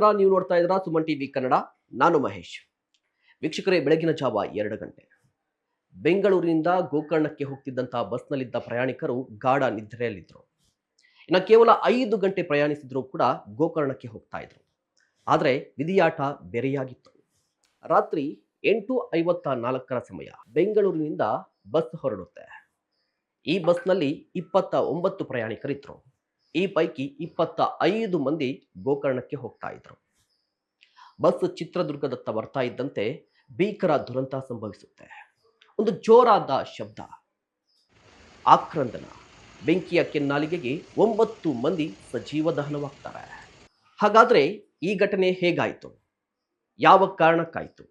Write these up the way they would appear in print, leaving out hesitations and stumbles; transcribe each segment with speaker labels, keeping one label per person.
Speaker 1: ನಮಸ್ಕಾರ, ನೀವು ನೋಡ್ತಾ ಇದ್ದೀರಾ ಸುಮನ್ ಟಿವಿ ಕನ್ನಡ. ನಾನು ಮಹೇಶ್. ವೀಕ್ಷಕರೇ, ಬೆಳಗಿನ ಜಾವ 2 ಗಂಟೆ ಬೆಂಗಳೂರಿನಿಂದ ಗೋಕರ್ಣಕ್ಕೆ ಹೋಗ್ತಿದ್ದಂತಹ ಬಸ್ನಲ್ಲಿದ್ದ ಪ್ರಯಾಣಿಕರು ಗಾಢ ನಿದ್ರೆಯಲ್ಲಿದ್ದರು. ಇನ್ನು ಕೇವಲ 5 ಗಂಟೆ ಪ್ರಯಾಣಿಸಿದ್ರು ಕೂಡ ಗೋಕರ್ಣಕ್ಕೆ ಹೋಗ್ತಾ ಇದ್ರು. ಆದರೆ ವಿಧಿಯಾಟ ಬೇರೆಯಾಗಿತ್ತು. ರಾತ್ರಿ 8:54 ಸಮಯ ಬೆಂಗಳೂರಿನಿಂದ ಬಸ್ ಹೊರಡುತ್ತೆ. ಈ ಬಸ್ನಲ್ಲಿ 29 ಪ್ರಯಾಣಿಕರಿದ್ರು. ಈ ಪೈಕಿ 25 ಮಂದಿ ಗೋಕರ್ಣಕ್ಕೆ ಹೋಗ್ತಾ ಇದ್ರು. ಬಸ್ ಚಿತ್ರದುರ್ಗದತ್ತ ಬರ್ತಾ ಇದ್ದಂತೆ ಭೀಕರ ದುರಂತ ಸಂಭವಿಸುತ್ತೆ. ಒಂದು ಜೋರಾದ ಶಬ್ದ, ಆಕ್ರಂದನ, ಬೆಂಕಿಯ ಕೆನ್ನಾಲಿಗೆಗೆ 9 ಮಂದಿ ಸಜೀವ ದಹನವಾಗ್ತಾರೆ. ಹಾಗಾದ್ರೆ ಈ ಘಟನೆ ಹೇಗಾಯಿತು, ಯಾವ ಕಾರಣಕ್ಕಾಯಿತು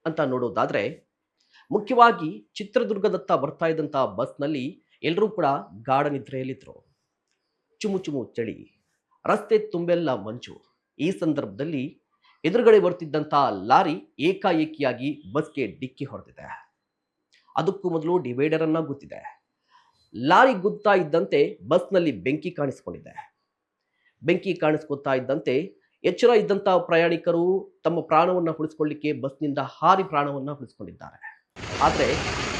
Speaker 1: ಅಂತ ನೋಡೋದಾದ್ರೆ, ಮುಖ್ಯವಾಗಿ ಚಿತ್ರದುರ್ಗದತ್ತ ಬರ್ತಾ ಇದ್ದಂತಹ ಬಸ್ನಲ್ಲಿ ಎಲ್ಲರೂ ಕೂಡ ಗಾಢ ನಿದ್ರೆಯಲ್ಲಿದ್ರು. ಚುಮು ಚಳಿ, ರಸ್ತೆ ತುಂಬೆಲ್ಲ ಮಂಜು. ಈ ಸಂದರ್ಭದಲ್ಲಿ ಎದುರುಗಡೆ ಬರ್ತಿದ್ದಂತಹ ಲಾರಿ ಏಕಾಏಕಿಯಾಗಿ ಬಸ್ಗೆ ಡಿಕ್ಕಿ ಹೊಡೆದಿದೆ. ಅದಕ್ಕೂ ಮೊದಲು ಡಿವೈಡರ್ ಅನ್ನ ಗುದ್ದಿದೆ. ಲಾರಿ ಗುದ್ತಾ ಇದ್ದಂತೆ ಬಸ್ನಲ್ಲಿ ಬೆಂಕಿ ಕಾಣಿಸ್ಕೊಂಡಿದೆ. ಬೆಂಕಿ ಕಾಣಿಸ್ಕೊತಾ ಇದ್ದಂತೆ ಎಚ್ಚರ ಇದ್ದಂತಹ ಪ್ರಯಾಣಿಕರು ತಮ್ಮ ಪ್ರಾಣವನ್ನ ಉಳಿಸ್ಕೊಳ್ಳಿಕ್ಕೆ ಬಸ್ನಿಂದ ಹಾರಿ ಪ್ರಾಣವನ್ನ ಉಳಿಸ್ಕೊಂಡಿದ್ದಾರೆ. ಆದರೆ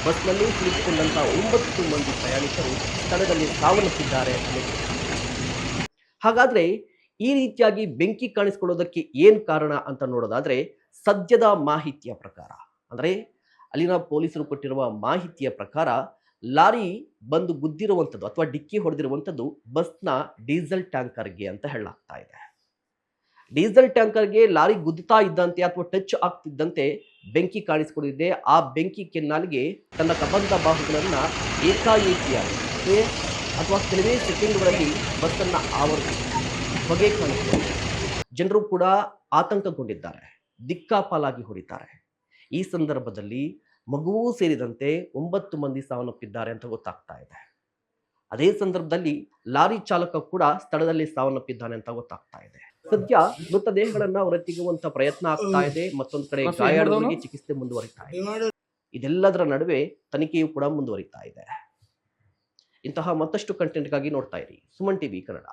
Speaker 1: ಬಸ್ನಲ್ಲಿ ಸಿಲುಕಿಕೊಂಡಂತಹ 9 ಮಂದಿ ಪ್ರಯಾಣಿಕರು ಸ್ಥಳದಲ್ಲಿ ಸಾವನ್ನಪ್ಪಿದ್ದಾರೆ. ಹಾಗಾದ್ರೆ ಈ ರೀತಿಯಾಗಿ ಬೆಂಕಿ ಕಾಣಿಸ್ಕೊಳ್ಳೋದಕ್ಕೆ ಏನು ಕಾರಣ ಅಂತ ನೋಡೋದಾದ್ರೆ, ಸದ್ಯದ ಮಾಹಿತಿಯ ಪ್ರಕಾರ, ಅಂದ್ರೆ ಅಲ್ಲಿನ ಪೊಲೀಸರು ಕೊಟ್ಟಿರುವ ಮಾಹಿತಿಯ ಪ್ರಕಾರ, ಲಾರಿ ಬಂದು ಗುದ್ದಿರುವಂಥದ್ದು ಅಥವಾ ಡಿಕ್ಕಿ ಹೊಡೆದಿರುವಂಥದ್ದು ಬಸ್ನ ಡೀಸೆಲ್ ಟ್ಯಾಂಕರ್ಗೆ ಅಂತ ಹೇಳಲಾಗ್ತಾ ಇದೆ. ಡೀಸೆಲ್ ಟ್ಯಾಂಕರ್ಗೆ ಲಾರಿ ಗುದ್ದುತ್ತಾ ಇದ್ದಂತೆ ಅಥವಾ ಟಚ್ ಆಗ್ತಿದ್ದಂತೆ ಬೆಂಕಿ ಕಾಣಿಸಿಕೊಂಡಿದೆ. ಆ ಬೆಂಕಿ ಕೆನ್ನಾಲಿಗೆ ತನ್ನ ಕಬಂಧ ಬಾಹುಗಳನ್ನ ಏಕಾಏಕಿಯಾಗಿ ಅಥವಾ ಕೆಲವೇ ಸೆಕೆಂಡ್ಗಳಲ್ಲಿ ಬಸ್ಸನ್ನ ಆವರಿಸಿದೆ. ಹೊಗೆ ಕಾಣಿಸಿದೆ. ಜನರು ಕೂಡ ಆತಂಕಗೊಂಡಿದ್ದಾರೆ, ದಿಕ್ಕಾಪಾಲಾಗಿ ಹೊಡಿತಾರೆ. ಈ ಸಂದರ್ಭದಲ್ಲಿ ಮಗುವೂ ಸೇರಿದಂತೆ 9 ಮಂದಿ ಸಾವನ್ನಪ್ಪಿದ್ದಾರೆ ಅಂತ ಗೊತ್ತಾಗ್ತಾ ಇದೆ. ಅದೇ ಸಂದರ್ಭದಲ್ಲಿ ಲಾರಿ ಚಾಲಕ ಕೂಡ ಸ್ಥಳದಲ್ಲಿ ಸಾವನ್ನಪ್ಪಿದ್ದಾನೆ ಅಂತ ಗೊತ್ತಾಗ್ತಾ ಇದೆ. ಸದ್ಯ ಮೃತದೇಹಗಳನ್ನ ಹೊರತೆಗೆಯುವಂತ ಪ್ರಯತ್ನ ಆಗ್ತಾ ಇದೆ. ಮತ್ತೊಂದು ಕಡೆ ಗಾಯಾಳುಗಳಿಗೆ ಚಿಕಿತ್ಸೆ ಮುಂದುವರಿತಾ ಇದೆ. ಇದೆಲ್ಲದರ ನಡುವೆ ತನಿಖೆಯು ಕೂಡ ಮುಂದುವರಿತಾ ಇದೆ. ಇಂತಹ ಮತ್ತಷ್ಟು ಕಂಟೆಂಟ್ಗಾಗಿ ನೋಡ್ತಾ ಇರಿ ಸುಮನ್ ಟಿವಿ ಕನ್ನಡ.